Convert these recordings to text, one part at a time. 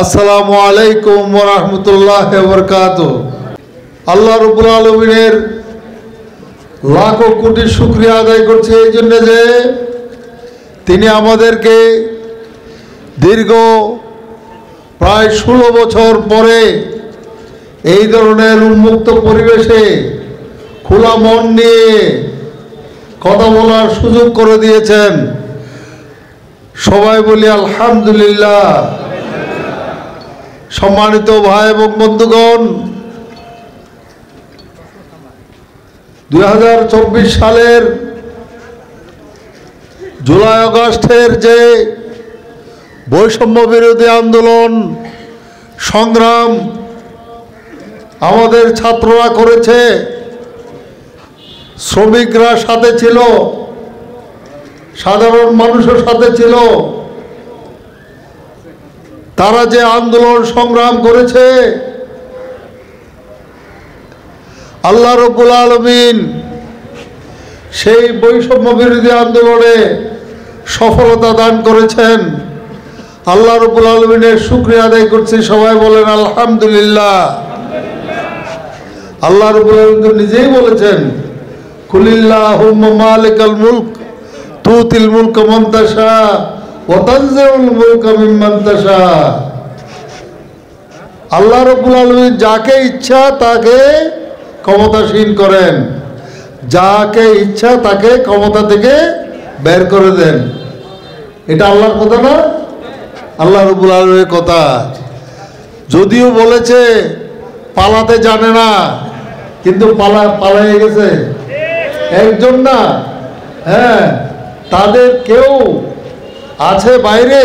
আসসালামু আলাইকুম ওয়া রাহমাতুল্লাহি ওয়া বারাকাতুহু। আল্লাহ রাব্বুল আলামিনের লাখো কোটি শুকরিয়া আদায় করছি এই জন্য যে তিনি আমাদেরকে দীর্ঘ প্রায় 16 বছর পরে এই ধরনের উন্মুক্ত পরিবেশে খোলা মন নিয়ে কথা বলার সুযোগ করে দিয়েছেন। সবাই বলি আলহামদুলিল্লাহ। সম্মানিত ভাই এবং বন্ধুগণ, 2024 সালের জুলাই আগস্টের যে বৈষম্য বিরোধী আন্দোলন সংগ্রাম আমাদের ছাত্ররা করেছে, শ্রমিকরা সাথে ছিল, সাধারণ মানুষের সাথে ছিল, তারা যে আন্দোলন সংগ্রাম করেছে, আল্লাহ রাব্বুল আলামিন সেই বৈষম্য বিরোধী আন্দোলনে সফলতা দান করেছেন। আল্লাহ রাব্বুল আলামিনের শুকরিয়া আদায় করছি। সবাই বলেন আলহামদুলিল্লাহ। আল্লাহ রাব্বুল আলামিন নিজেই বলেছেন, কুলিল্লাহুম্মা মালিকাল মুলক তুতিল মুলকা মান তাশা ওয়া তানজিউল মুলকা মিম্মান তাশা। আল্লাহ রাব্বুল আলামিন যাকে ইচ্ছা তাকে ক্ষমতাসীন করেন, যাকে ইচ্ছা তাকে ক্ষমতা থেকে বের করে দেন। এটা আল্লাহর কথা না? আল্লাহ রাব্বুল আলামিনের কথা। যদিও বলেছে পালাতে জানে না, কিন্তু পালিয়ে গেছে একজন না, হ্যাঁ, তাদের কেউ আছে বাইরে,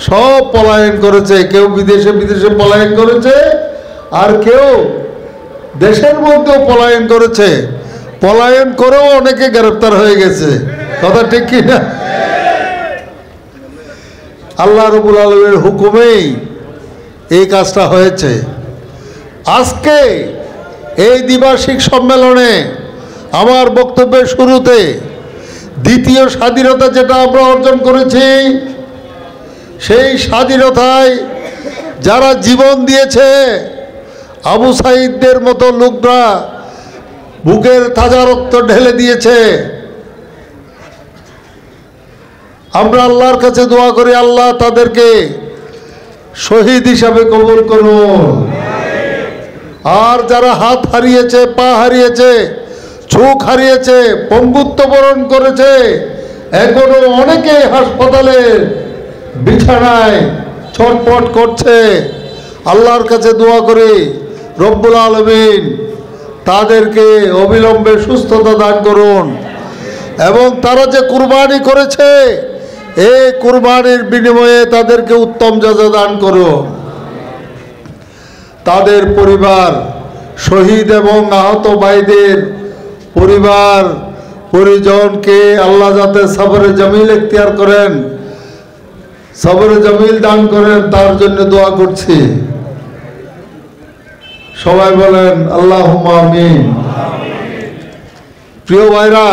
সব পলায়ন করেছে। কেউ বিদেশে পলায়ন করেছে, আর কেউ দেশের মধ্যেও পলায়ন করেছে। পলায়ন করেও অনেকে গ্রেফতার হয়ে গেছে। কথা ঠিক কি না? আল্লাহ রাব্বুল আলামিনের হুকুমেই এই কাজটা হয়েছে। আজকে এই দ্বিবার্ষিক সম্মেলনে আমার বক্তব্যের শুরুতে দ্বিতীয় স্বাধীনতা যেটা আমরা অর্জন করেছি, সেই স্বাধীনতায় যারা জীবন দিয়েছে, আবু সাঈদদের মতো লোকরা বুকের তাজা রক্ত ঢেলে দিয়েছে। আমরা আল্লাহর কাছে দোয়া করি, আল্লাহ তাদেরকে শহীদ হিসাবে কবুল করুন। আর যারা হাত হারিয়েছে, পা হারিয়েছে, চোখ হারিয়েছে, পঙ্গুত্ব বরণ করেছে, এখনো অনেকে হাসপাতালের বিছানায় ছটফট করছে, আল্লাহর কাছে দোয়া করি রব্বুল আলামিন তাদেরকে অবিলম্বে সুস্থতা দান করুন। এবং তারা যে কুরবানি করেছে, এই কুরবানির বিনিময়ে তাদেরকে উত্তম জাযা দান করুন। তাদের পরিবার, শহীদ এবং আহত ভাইদের পরিবার পরিজনকে আল্লাহ যাতে সবরে জামিল ইখতিয়ার করেন, সবরে জামিল দান করেন, তার জন্য দোয়া করছি। সবাই বলেন আল্লাহুম্মা আমিন। প্রিয় ভাইরা,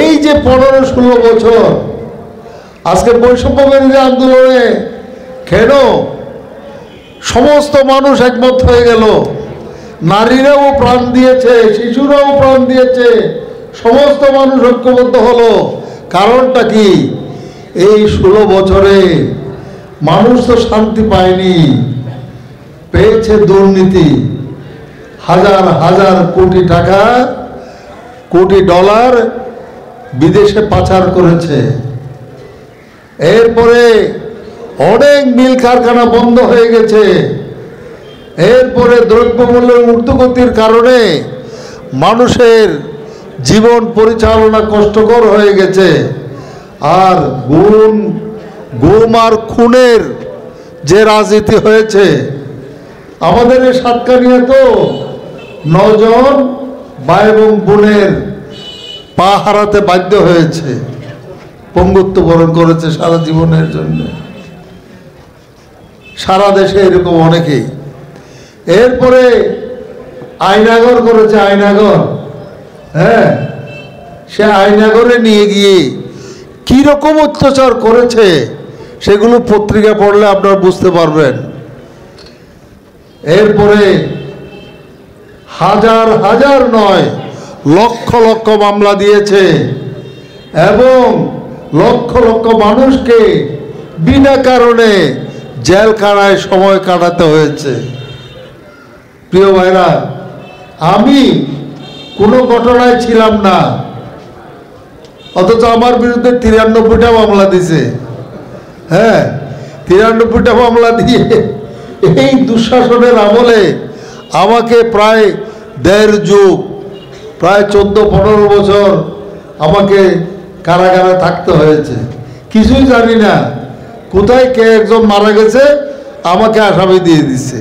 এই যে 15-16 বছর আজকে বৈষম্য বিরোধী আন্দোলনে কেন সমস্ত মানুষ একমত হয়ে গেল? নারীরাও প্রাণ দিয়েছে, শিশুরাও প্রাণ দিয়েছে, সমস্ত মানুষ ঐক্যবদ্ধ হলো। কারণটা কি? এই 16 বছরে মানুষ তো শান্তি পায়নি, পেয়েছে দুর্নীতি। হাজার হাজার কোটি টাকা, কোটি ডলার বিদেশে পাচার করেছে। এরপরে অনেক মিল কারখানা বন্ধ হয়ে গেছে। এরপরে দ্রব্যমূল্যের ঊর্ধ্বগতির কারণে মানুষের জীবন পরিচালনা কষ্টকর হয়ে গেছে। আর গুম আর খুনের যে রাজনীতি হয়েছে, আমাদের এই সাতকানিয়া তো 9 জন ভাই এবং বোনের পা হারাতে বাধ্য হয়েছে, পঙ্গুত্ব বরণ করেছে সারা জীবনের জন্য। সারা দেশে এরকম অনেকেই। এরপরে আয়নাগর করেছে, আয়নাগর, হ্যাঁ, সে আয়নাগরে নিয়ে গিয়ে কীরকম অত্যাচার করেছে সেগুলো পত্রিকা পড়লে আপনারা বুঝতে পারবেন। এরপরে হাজার হাজার নয় লক্ষ লক্ষ মামলা দিয়েছে এবং লক্ষ লক্ষ মানুষকে বিনা কারণে জেলখানায় সময় কাটাতে হয়েছে। প্রিয় ভাইরা, আমি কোনো ঘটনায় ছিলাম না, অথচ আমার বিরুদ্ধে 93টা মামলা দিছে। হ্যাঁ, 93টা মামলা দিয়ে এই দুঃশাসনের আমলে আমাকে প্রায় 1.5 যুগ, প্রায় 14-15 বছর আমাকে কারাগারে থাকতে হয়েছে। কিছুই জানি না, কোথায় কে একজন মারা গেছে আমাকে আসামি দিয়ে দিচ্ছে,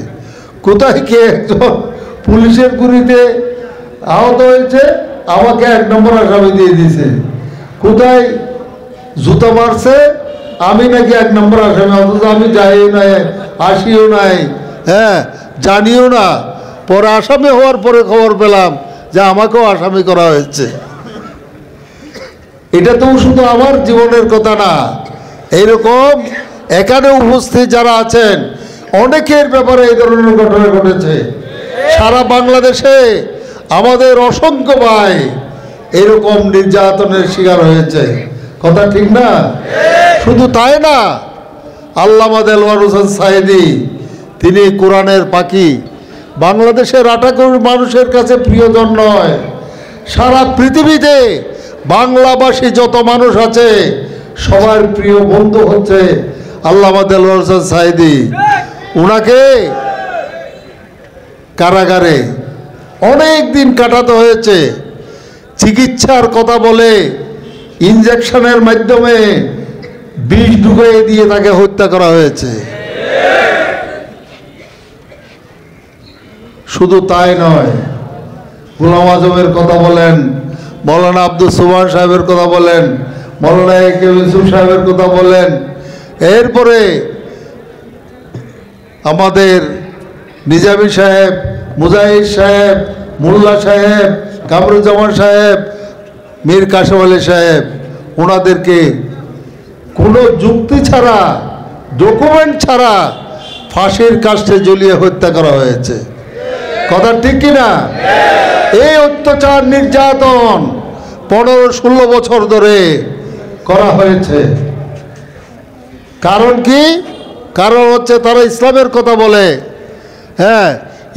কোথায় কে একজন পুলিশের গুলিতে আহত হয়েছে আমাকে 1 নম্বর আসামি দিয়ে দিছে, কোথায় জুতা মারছে আমি নাকি 1 নম্বর আসামি, অথচ আমি যাইও নাই, আসিও নাই, হ্যাঁ জানিও না। পরে আসামি হওয়ার পরে খবর পেলাম যে আমাকেও আসামি করা হয়েছে। এটা তো শুধু আমার জীবনের কথা না, এইরকম এখানে উপস্থিত যারা আছেন অনেকের ব্যাপারে এই ধরনের ঘটনা ঘটেছে। সারা বাংলাদেশে আমাদের অসংখ্য ভাই এরকম নির্যাতনের শিকার হয়েছে, কথা ঠিক না? শুধু তাই না, আল্লামা দেলওয়ার হোসেন সাঈদী তিনি কোরআনের পাখি, বাংলাদেশের 8 কোটি মানুষের কাছে প্রিয়জন নয়, সারা পৃথিবীতে বাংলাভাষী যত মানুষ আছে সবার প্রিয় বন্ধু হচ্ছে আল্লামা দেলওয়ার হোসেন সাঈদী। উনাকে কারাগারে অনেক দিন কাটাতে হয়েছে, চিকিৎসার কথা বলে ইনজেকশনের মাধ্যমে বিষ ঢুকিয়ে দিয়ে তাকে হত্যা করা হয়েছে। শুধু তাই নয়, গোলাম আজমের কথা বলেন, মৌলানা আব্দুল সুবহান সাহেবের কথা বলেন, মৌলানা একে ইউসুফ সাহেবের কথা বলেন, এরপরে আমাদের নিজামী সাহেব, মুজাহিদ সাহেব, মোল্লা সাহেব, কামরুজ্জামান সাহেব, মীর কাসেম আলী সাহেব, ওনাদেরকে কোনো যুক্তি ছাড়া, ডকুমেন্ট ছাড়া ফাঁসির কাস্টে ঝুলিয়ে হত্যা করা হয়েছে, কথা ঠিক কিনা? এই অত্যাচার নির্যাতন 15-16 বছর ধরে করা হয়েছে। কারণ কি? কারণ হচ্ছে তারা ইসলামের কথা বলে, হ্যাঁ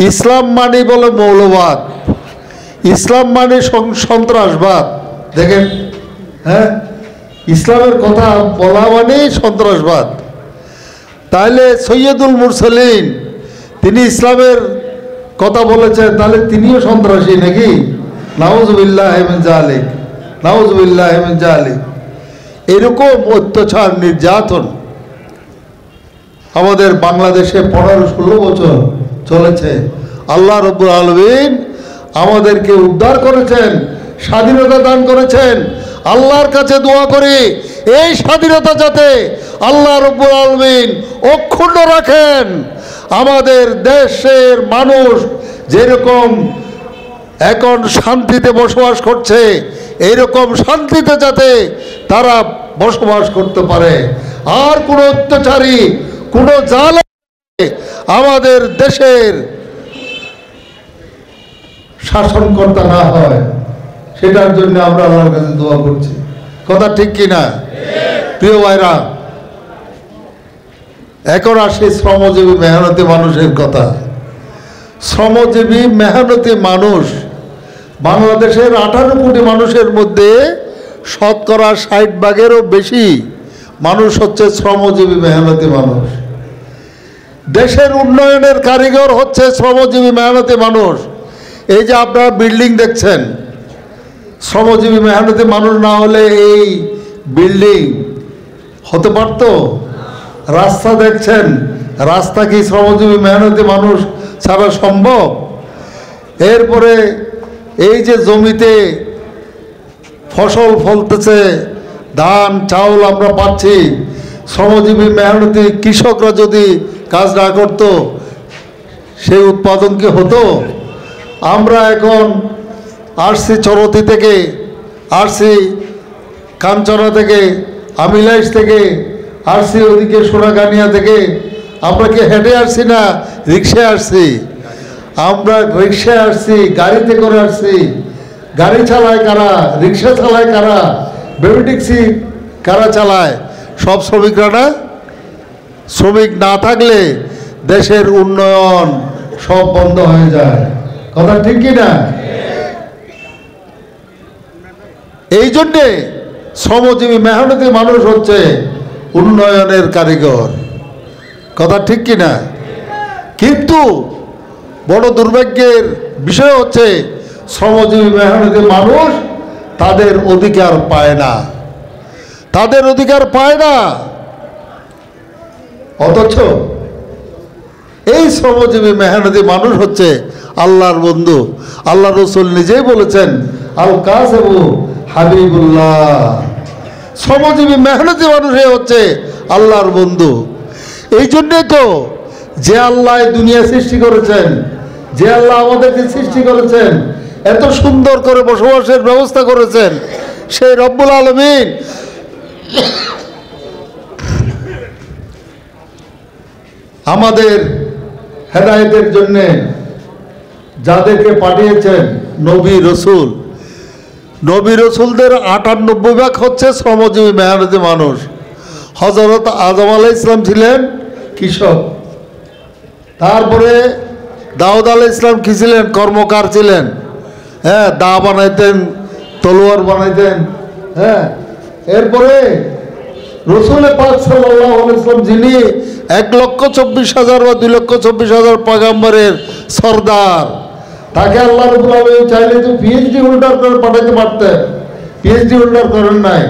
ইসলাম মানে বলে মৌলবাদ, ইসলাম মানে সন্ত্রাসবাদ। দেখেন, হ্যাঁ ইসলামের কথা বলা মানেই সন্ত্রাসবাদ। তাহলে সৈয়দুল মুরসালিন তিনি ইসলামের কথা বলেছেন, তাহলে তিনিও সন্ত্রাসী নাকি? নাউজুবিল্লাহ মিন যালিক, নাউজুবিল্লাহ মিন যালিক। এরকম অত্যাচার নির্যাতন আমাদের বাংলাদেশে 15-16 বছর চলেছে। আল্লাহ রাব্বুল আলামিন আমাদেরকে উদ্ধার করেছেন, স্বাধীনতা দান করেছেন। আল্লাহর কাছে দোয়া করি এই স্বাধীনতা যাতে আল্লাহ রাব্বুল আলামিন অক্ষুণ্ণ রাখেন। আমাদের দেশের মানুষ যেরকম এখন শান্তিতে বসবাস করছে, এইরকম শান্তিতে যাতে তারা বসবাস করতে পারে, আর কোনো অত্যাচারী, কোনো জালেম আমাদের দেশের শাসনকর্তা না হয়, সেটার জন্য আমরা আল্লাহর কাছে দোয়া করছি, কথা ঠিক কিনা? প্রিয় ভাইরা, এখন আসি শ্রমজীবী মেহনতি মানুষের কথা। শ্রমজীবী মেহনতি মানুষ বাংলাদেশের 18 কোটি মানুষের মধ্যে 60% বেশি মানুষ হচ্ছে শ্রমজীবী মেহনতি মানুষ। দেশের উন্নয়নের কারিগর হচ্ছে শ্রমজীবী মেহনতি মানুষ। এই যে আপনারা বিল্ডিং দেখছেন, শ্রমজীবী মেহনতি মানুষ না হলে এই বিল্ডিং হতে পারত? রাস্তা দেখছেন, রাস্তা কি শ্রমজীবী মেহনতি মানুষ ছাড়া সম্ভব? এরপরে এই যে জমিতে ফসল ফলতেছে, ধান চাউল আমরা পাচ্ছি, শ্রমজীবী মেহনতি কৃষকরা যদি কাজ না করত সেই উৎপাদন কি হতো? আমরা এখন আসছি চরতি থেকে, আসছি কাঞ্চনা থেকে, আমি লাইস থেকে আসছি, ওদিকে সোনাকানিয়া থেকে। আমরা কি হেঁটে আসছি না রিক্সায় আসছি? আমরা রিক্সায় আসছি, গাড়িতে করে আসছি। গাড়ি চালায় কারা? রিক্সা চালায় কারা? বেবি ট্যাক্সি কারা চালায়? সব শ্রমিকরা না? শ্রমিক না থাকলে দেশের উন্নয়ন সব বন্ধ হয়ে যায়। কথা ঠিক কি না? এই জন্যে শ্রমজীবী মেহনতি মানুষ হচ্ছে উন্নয়নের কারিগর। কথা ঠিক কি না? কিন্তু বড় দুর্ভাগ্যের বিষয় হচ্ছে শ্রমজীবী মেহনতি মানুষ তাদের অধিকার পায় না, তাদের অধিকার পায় না। অথচ এই শ্রমজীবী মেহনতি মানুষ হচ্ছে আল্লাহর বন্ধু। আল্লাহ রসুল নিজেই বলেছেন, আল কাসেবু হাবিবুল্লাহ। শ্রমজীবী মেহনতি মানুষই হচ্ছে আল্লাহর বন্ধু। এই জন্যে তো যে আল্লাহ দুনিয়া সৃষ্টি করেছেন, যে আল্লাহ আমাদেরকে সৃষ্টি করেছেন, এত সুন্দর করে বসবাসের ব্যবস্থা করেছেন, সেই রব্বুল আলামিন আমাদের হেদায়েতের জন্যে যাদেরকে পাঠিয়েছেন, নবী রসুল, নবী রসুলদের ৯৮ হচ্ছে শ্রমজীবী মেহনতি মানুষ। হযরত আদম আলাইহিস সালাম ছিলেন কৃষক। তারপরে দাউদ আলাইহিস সালাম কি ছিলেন? কর্মকার ছিলেন। হ্যাঁ, দা বানাইতেন, তলোয়ার বানাইতেন। হ্যাঁ, এরপরে রসুল পাক সাল্লাল্লাহু আলাইহি ওয়াসাল্লাম যিনি ১,২৪,০০০ বা ২,২৪,০০০ পয়গম্বরের সর্দার, তাকে আল্লাহ রাব্বুল আলামিন চাইলে তো পিএইচডি হোল্ডার করে পাঠাতে পারতেন। পিএইচডি হোল্ডার করেন নাই।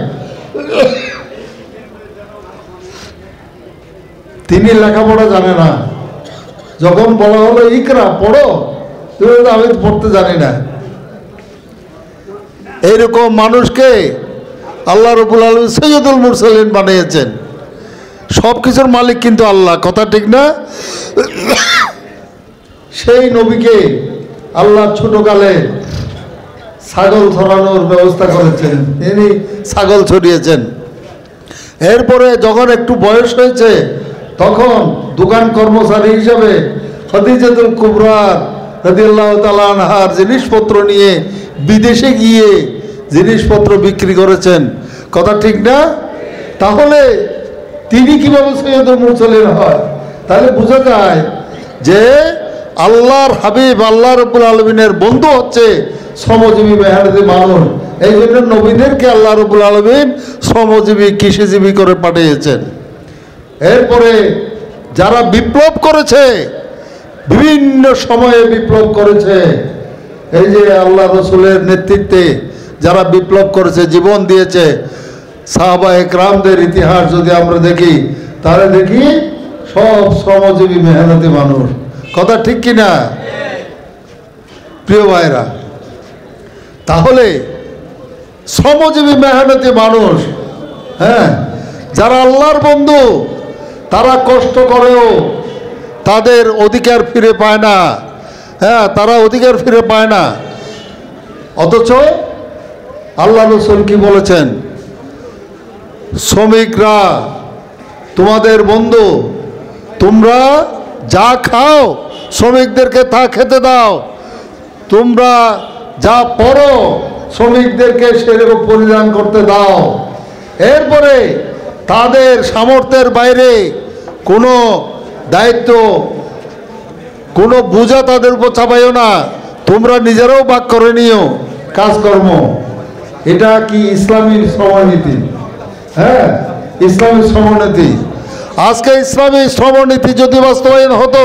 তিনি লেখাপড়া জানে না। যখন বলা হলো ইকরা, পড়ো, তুমি আমি পড়তে জানি না। এইরকম মানুষকে আল্লাহ রাব্বুল আলামিন সৈয়দুল মুরসালিন বানিয়েছেন। সব কিছুর মালিক কিন্তু আল্লাহ। কথা ঠিক না? সেই নবীকে আল্লাহ ছোটকালে ছাগল ছড়ানোর ব্যবস্থা করেছেন, তিনি ছাগল ছড়িয়েছেন। এরপরে যখন একটু বয়স হয়েছে তখন দোকান কর্মচারী হিসাবে খাদিজাতুল কুবরা রাদিয়াল্লাহু তাআলা আনহার জিনিসপত্র নিয়ে বিদেশে গিয়ে জিনিসপত্র বিক্রি করেছেন। কথা ঠিক না? তাহলে তিনি কিভাবে সৈয়দুল মুরসালিন হয়? তাহলে বোঝা যায় যে আল্লাহর হাবিব, আল্লাহ রাব্বুল আলামিনের বন্ধু হচ্ছে শ্রমজীবী মেহনতি মানুষ। এই জন্য নবীদেরকে আল্লাহ রাব্বুল আলামিন শ্রমজীবী, কৃষিজীবী করে পাঠিয়েছেন। এরপরে যারা বিপ্লব করেছে, বিভিন্ন সময়ে বিপ্লব করেছে, এই যে আল্লাহ রসুলের নেতৃত্বে যারা বিপ্লব করেছে, জীবন দিয়েছে, সাহাবায়ে কেরামদের ইতিহাস যদি আমরা দেখি, তাহলে দেখি সব শ্রমজীবী মেহনতি মানুষ। কথা ঠিক কিনা প্রিয় ভাইরা? তাহলে শ্রমজীবী মেহনতি মানুষ, হ্যাঁ, যারা আল্লাহর বন্ধু, তারা কষ্ট করেও তাদের অধিকার ফিরে পায় না। হ্যাঁ, তারা অধিকার ফিরে পায় না। অথচ আল্লাহ রাসূল কি বলেছেন? শ্রমিকরা তোমাদের বন্ধু, তোমরা যা খাও শ্রমিকদেরকে তা খেতে দাও, তোমরা যা পড়ো শ্রমিকদেরকে সেরকম পরিধান করতে দাও। এরপরে তাদের সামর্থ্যের বাইরে কোনো দায়িত্ব, কোনো বোঝা তাদের উপর চাপাইও না, তোমরা নিজেরাও ভাগ করে নিও কাজকর্ম। এটা কি ইসলামী শ্রমনীতি? হ্যাঁ, ইসলামী শ্রমনীতি। আজকে ইসলামী শ্রমনীতি যদি বাস্তবায়ন হতো,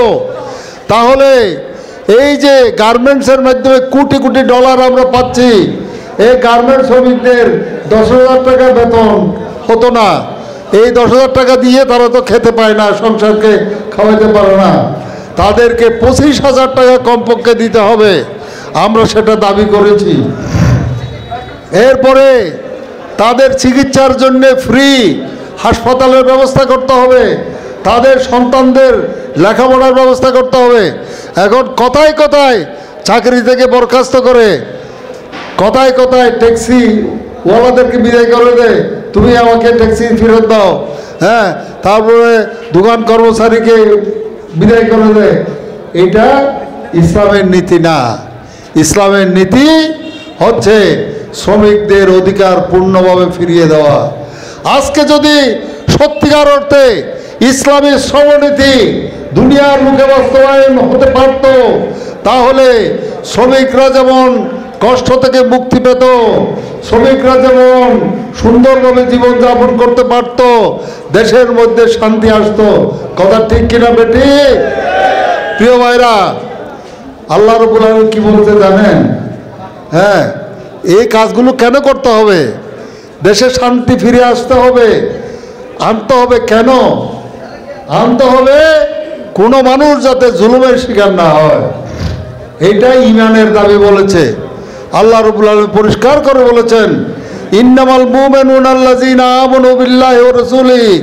তাহলে এই যে গার্মেন্টসের মাধ্যমে কোটি কোটি ডলার আমরা পাচ্ছি, এই গার্মেন্টস শ্রমিকদের 10,000 টাকা বেতন হতো না। এই 10,000 টাকা দিয়ে তারা তো খেতে পায় না, সংসারকে খাওয়াতে পারে না। তাদেরকে 25,000 টাকা কমপক্ষে দিতে হবে, আমরা সেটা দাবি করেছি। এরপরে তাদের চিকিৎসার জন্য ফ্রি হাসপাতালের ব্যবস্থা করতে হবে, তাদের সন্তানদের লেখাপড়ার ব্যবস্থা করতে হবে। এখন কথায় কথায় চাকরি থেকে বরখাস্ত করে, কথায় কথায় ট্যাক্সি ওয়ালাদেরকে বিদায় করে দেয়, তুমি আমাকে ট্যাক্সি ফেরত দাও, হ্যাঁ, তারপরে দোকান কর্মচারীকে বিদায় করে দেয়। এটা ইসলামের নীতি না। ইসলামের নীতি হচ্ছে শ্রমিকদের অধিকার পূর্ণভাবে ফিরিয়ে দেওয়া। আজকে যদি সত্যিকার অর্থে ইসলামী শ্রমনীতি দুনিয়ার মুখে বাস্তবায়ন হতে পারত, তাহলে শ্রমিকরা যেমন কষ্ট থেকে মুক্তি পেত, শ্রমিকরা যেমন সুন্দরভাবে জীবনযাপন করতে পারত, দেশের মধ্যে শান্তি আসতো। কথা ঠিক কিনা বেটি? প্রিয় ভাইরা, আল্লাহ রাব্বুল আলামিন কি বলতে জানেন? হ্যাঁ, এই কাজগুলো কেন করতে হবে? দেশে শান্তি ফিরে আসতে হবে, আনতে হবে। কেন আনতে হবে? কোনো মানুষ যাতে জুলুমের শিকার না হয়, এইটাই ইমানের দাবি বলেছে। আল্লাহ রাব্বুল আলামিন পরিষ্কার করে বলেছেন, ইন্নামাল মুমিনুনা আল্লাযীনা আমানু বিল্লাহি ওয়া রাসূলিহি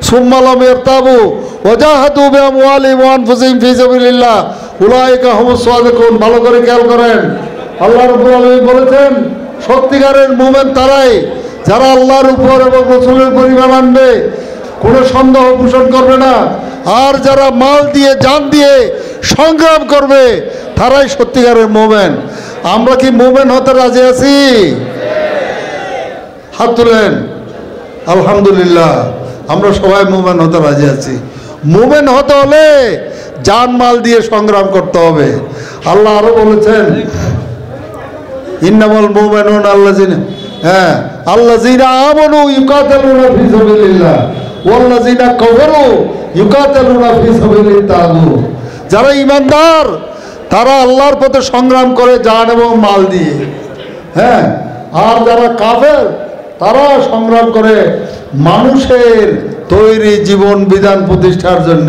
সুম্মা লাম ইয়ারতাবু ওয়া জাহাদু বিআমওয়ালিহিম ওয়া আনফুসিহিম ফি সাবিলিল্লাহ উলাইকা হুমুস সাদিকুন। ভালো করে খেয়াল করেন, আল্লাহ রাব্বুল আলামিন বলেছেন সত্যিকারের মুমিন তারাই যারা আল্লাহর উপর এবং রাসূলের উপর ঈমান আনবে, কোনো সন্দেহ পোষণ করবে না, আর যারা মাল দিয়ে জান দিয়ে সংগ্রাম করবে তারাই সত্যিকারের মুমিন। আমরা কি মুমিন হতে রাজি আছি? হাত তুলেন। আলহামদুলিল্লাহ, আমরা সবাই মুমিন হতে রাজি আছি। মুমিন হতে হলে জান মাল দিয়ে সংগ্রাম করতে হবে। আল্লাহ আরো বলেছেন, ইন্নামাল মুমিনুনা আল্লাযিনা, হ্যাঁ, আল্লাযিনা আমানু ইউকাতিলুনা ফি সাবিলিল্লাহ ওয়াল্লাযিনা কাফারু ইউকাতিলুনা ফি সাবিলিত তাগুত। যারা ঈমানদার তারা আল্লাহর পথে সংগ্রাম করে জান এবং মাল দিয়ে, হ্যাঁ, আর যারা কাফের তারা সংগ্রাম করে মানুষের তৈরি জীবন বিধান প্রতিষ্ঠার জন্য।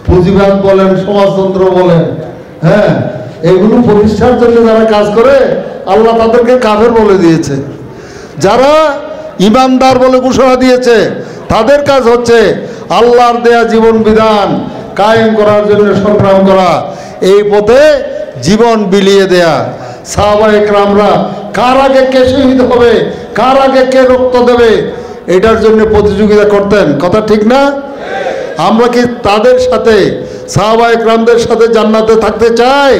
পুঁজিবাদ বলেন, সমাজতন্ত্র বলেন, হ্যাঁ, এগুলো প্রতিষ্ঠার জন্য যারা কাজ করে আল্লাহ তাদেরকে কাফের বলে দিয়েছে। যারা ইমানদার বলে ঘোষণা দিয়েছে তাদের কাজ হচ্ছে আল্লাহর দেয়া জীবন বিধান কায়েম করার জন্য সংগ্রাম করা, এই পথে জীবন বিলিয়ে দেয়া। সাহাবায়ে কেরামরা কার আগে কে শহীদ হবে, কার আগে কে রক্ত দেবে, এটার জন্য প্রতিযোগিতা করতেন। কথা ঠিক না? আমরা কি তাদের সাথে, সাহাবায়ে কেরামদের সাথে জান্নাতে থাকতে চাই?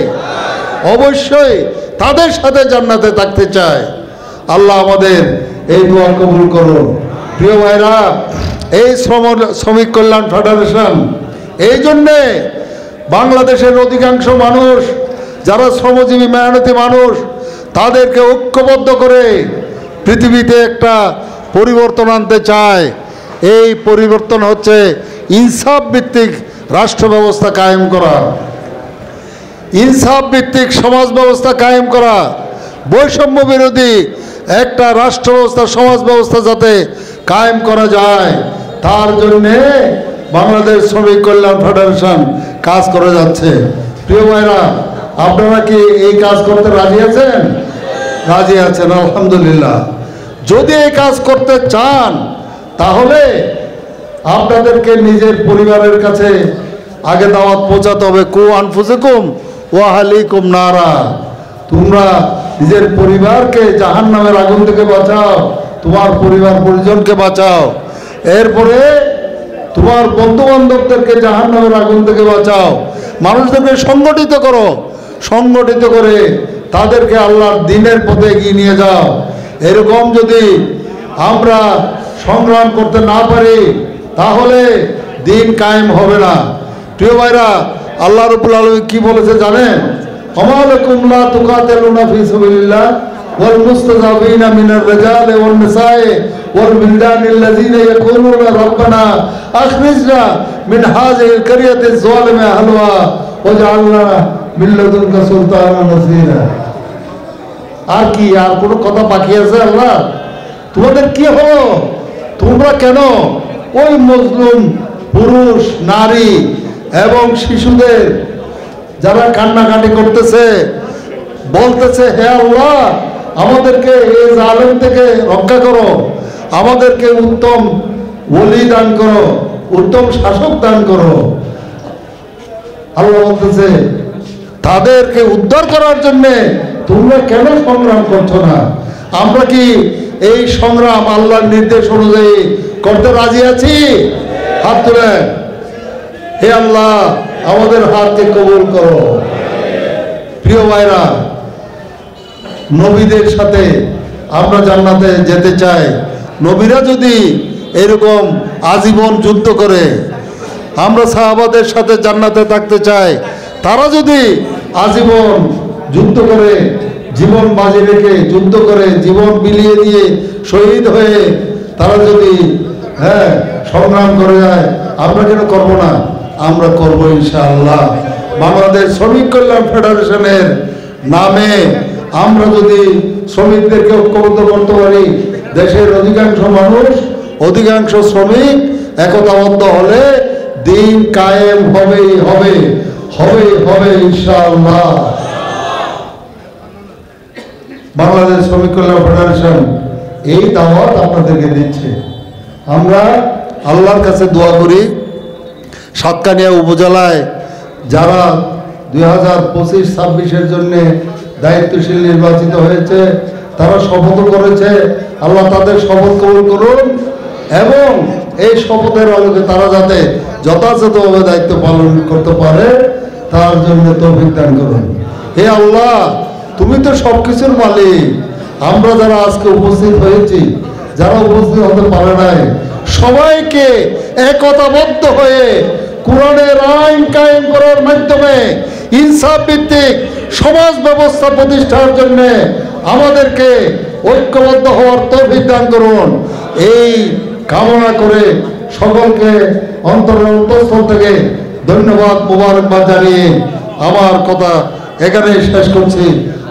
অবশ্যই তাদের সাথে জান্নাতে থাকতে চাই। আল্লাহ আমাদের এই দোয়া কবুল করুন। প্রিয় ভাইরা, এই শ্রমিক কল্যাণ ফেডারেশন এই জন্যে বাংলাদেশের অধিকাংশ মানুষ যারা শ্রমজীবী মেহনতি মানুষ, তাদেরকে ঐক্যবদ্ধ করে পৃথিবীতে একটা পরিবর্তন আনতে চায়। এই পরিবর্তন হচ্ছে ইনসাফ ভিত্তিক রাষ্ট্র ব্যবস্থা কায়েম করা, ইনসাফ ভিত্তিক সমাজ ব্যবস্থা কায়েম করা, বৈষম্য বিরোধী একটা রাষ্ট্র ব্যবস্থা, সমাজ ব্যবস্থা যাতে কায়েম করা যায়, তার জন্যে বাংলাদেশ শ্রমিক কল্যাণ ফেডারেশন কাজ করে যাচ্ছে। প্রিয় ভাইরা, আপনারা কি এই কাজ করতে রাজি আছেন? রাজি আছেন, আলহামদুলিল্লাহ। যদি এই কাজ করতে চান তাহলে আপনাদেরকে নিজের পরিবারের কাছে আগে দাওয়াত পৌঁছাতে হবে। কু আনফুসিকুম ওয়া আহলিকুম নারা। তোমরা নিজের পরিবারকে জাহান্নামের আগুন থেকে বাঁচাও, তোমার পরিবার পরিজনকে বাঁচাও। এরপরে তোমার বন্ধু বান্ধবদেরকে জাহান্নামের আগুন থেকে বাঁচাও। মানুষদেরকে সংগঠিত করো, সংগঠিত করে তাদেরকে আল্লাহর দ্বীনের পথে এগিয়ে নিয়ে যাও। এরকম যদি আমরা সংগ্রাম করতে না পারি তাহলে দ্বীন কায়েম হবে না। প্রিয় ভাইরা, আল্লাহ রাব্বুল আলামিন কি বলেছে জানেন? ওমা লাকুম লা তুকাতিলুনা ফি সাবিলিল্লাহ ওয়াল মুস্তাযাফিনা মিনার রিজালি ওয়ান নিসাই ওয়াল বিলদানিল্লাযিনা ইয়াকুলুনা রাব্বানা আখরিজনা মিন হাযিহিল কারিয়াতিজ যালিমি আহলুহা ওয়াজআলনা মিন লাদুনকা সুলতানান নাসীরা। আর কি, আর কোনো কথা বাকি আছে? আল্লাহ, তোমাদের কি হলো? তোমরা কেন ওই মজলুম পুরুষ, নারী এবং শিশুদের যারা কান্নাকাটি করতেছে, বলতেছে, হে আল্লাহ, আমাদেরকে এই জালেম থেকে রক্ষা করো, আমাদেরকে উত্তম ওলি দান করো, উত্তম শাসক দান করো। আল্লাহ বলতেছে, তাদেরকে উদ্ধার করার জন্য তোমরা কেন সংগ্রাম করছো না? আমরা কি এই সংগ্রাম আল্লাহর নির্দেশ অনুযায়ী করতে রাজি আছি? হাত তুলেন। হে আল্লাহ, আমাদের হাতকে কবুল করো। প্রিয় ভাইরা, নবীদের সাথে আমরা জান্নাতে যেতে চাই। নবীরা যদি এরকম আজীবন যুদ্ধ করে, আমরা সাহাবাদের সাথে জান্নাতে থাকতে চাই। তারা যদি আজীবন যুদ্ধ করে, জীবন বাজি রেখে যুদ্ধ করে, জীবন বিলিয়ে দিয়ে শহীদ হয়ে তারা যদি সংগ্রাম করে যায়, আমরা কেন করব না? আমরা করব ইনশাআল্লাহ। বাংলাদেশ শ্রমিক কল্যাণ ফেডারেশনের নামে আমরা যদি শ্রমিকদেরকে ঐক্যবদ্ধ করতে পারি, দেশের অধিকাংশ মানুষ, অধিকাংশ শ্রমিক একতাবদ্ধ হলে দিন কায়েম হবেই হবে, হবেই হবে ইনশাআল্লাহ। বাংলাদেশ শ্রমিক কল্যাণ ফেডারেশন এই দাওয়াত আপনাদেরকে দিচ্ছে। আমরা আল্লাহর কাছে দোয়া করি, সাতকানিয়া উপজেলায় যারা 2025-26-এর জন্য দায়িত্বশীল নির্বাচিত হয়েছে, তারা শপথ করেছে, আল্লাহ তাদের শপথ কবুল করুন এবং এই শপথের আলোকে তারা যাতে যথাযথভাবে দায়িত্ব পালন করতে পারে তার জন্য তৌফিক দান করুন। হে আল্লাহ, তুমি তো সবকিছুর মালিক। আমরা যারা আজকে উপস্থিত হয়েছি, যারা উপস্থিত হতে পারে নাই, সবাইকে একতাবদ্ধ হয়ে কোরআনের আইন কায়েম করার মাধ্যমে ইনসাফ ভিত্তিক সমাজ ব্যবস্থা প্রতিষ্ঠার জন্য আমাদেরকে ঐক্যবদ্ধ হওয়ার তৌফিক দান করুন। এই কামনা করে সকলকে অন্তরের অন্তঃস্থল থেকে ধন্যবাদ, মোবারকবাদ জানিয়ে আমার কথা এখানেই শেষ করছি।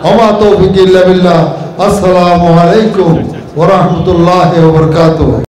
ওমা তৌফিক ইল্লা বিল্লাহ। আসসালামু আলাইকুম ওয়া রাহমাতুল্লাহি ওয়া বারাকাতুহু।